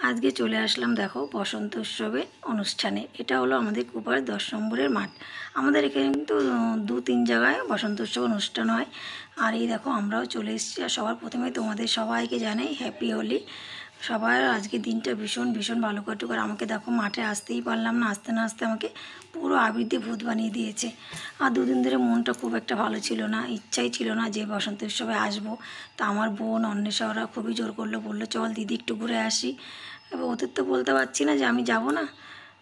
আজকে চলে আসলাম দেখো বসন্ত উৎসবে অনুষ্ঠানে। এটা হলো আমাদের কুপার 10 নম্বরের মাঠ। আমাদের এখানে কিন্তু 2-3 জায়গায় বসন্ত উৎসব অনুষ্ঠান হয়। আর এই দেখো আমরাও চলে এসেছি। আর সবার প্রথমে তোমাদের সবাইকে জানাই হ্যাপি হোলি। সবার আজকে দিনটা ভীষণ ভীষণ ভালো কাটুক। আর আমাকে দেখো মাঠে আসতেই পারলাম না, আসতে না আসতে আমাকে পুরো আবির দিয়ে ভূত বানিয়ে দিয়েছে। আর দুদিন ধরে মনটা খুব একটা ভালো ছিল না, ইচ্ছাই ছিল না যে বসন্ত উৎসবে আসবো। তা আমার বোন অন্বেষা ওরা খুবই জোর করলো, বললো চল দিদি একটু ঘুরে আসি। এবার ওদের তো বলতে পারছি না যে আমি যাব না।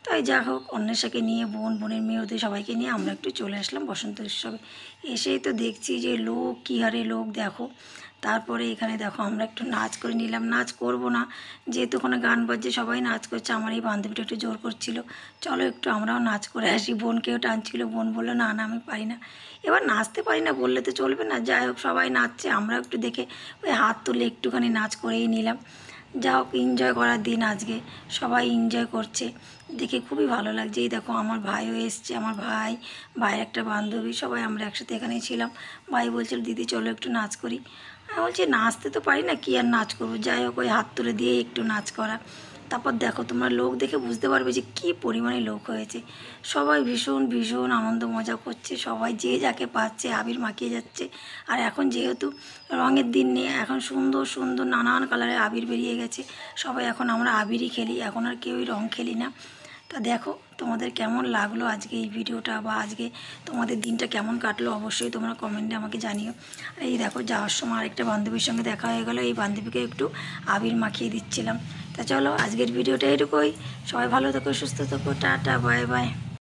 তাই যা হোক অন্বেষাকে নিয়ে, বোনের মেয়ে, ওদের সবাইকে নিয়ে আমরা একটু চলে আসলাম বসন্ত উৎসবে। এসেই তো দেখছি যে লোক কী হারে লোক দেখো। তারপরে এখানে দেখো আমরা একটু নাচ করে নিলাম। নাচ করব না, যেহেতু ওখানে গান বাজছে সবাই নাচ করছে, আমার এই বান্ধবীটা একটু জোর করছিল চলো একটু আমরাও নাচ করে আসি। বোনকেও টানছিল, বোন বললো না না আমি পারি না। এবার নাচতে পারি না বললে তো চলবে না, যাই হোক সবাই নাচছে, আমরাও একটু দেখে ওই হাত তুলে একটুখানি নাচ করেই নিলাম। যা হোক এনজয় করার দিন আজকে, সবাই এনজয় করছে দেখে খুবই ভালো লাগছে। এই দেখো আমার ভাইও এসছে, আমার ভাইয়ের একটা বান্ধবী, সবাই আমরা একসাথে এখানেই ছিলাম। ভাই বলছিল দিদি চলো একটু নাচ করি। আমি বলছি নাচতে তো পারি না, কী আর নাচ করবো। যাই হোক ওই হাত তুলে দিয়ে একটু নাচ করা। তারপর দেখো তোমরা লোক দেখে বুঝতে পারবে যে কী পরিমাণে লোক হয়েছে। সবাই ভীষণ ভীষণ আনন্দ মজা করছে, সবাই যে যাকে পাচ্ছে আবির মাখিয়ে যাচ্ছে। আর এখন যেহেতু রঙের দিন নিয়ে এখন সুন্দর সুন্দর নানান কালারের আবির বেরিয়ে গেছে, সবাই এখন আমরা আবিরই খেলি, এখন আর কেউই রঙ খেলি না। তা দেখো তোমাদের কেমন লাগলো আজকে এই ভিডিওটা, বা আজকে তোমাদের দিনটা কেমন কাটলো অবশ্যই তোমরা কমেন্টে আমাকে জানিও। আর এই দেখো যাওয়ার সময় আরেকটা বান্ধবীর সঙ্গে দেখা হয়ে গেলো, এই বান্ধবীকে একটু আবির মাখিয়ে দিচ্ছিলাম। তা চলো আজকের ভিডিওটা এটুকুই। সবাই ভালো থেকো, সুস্থ থেকো, টাটা বাই বাই।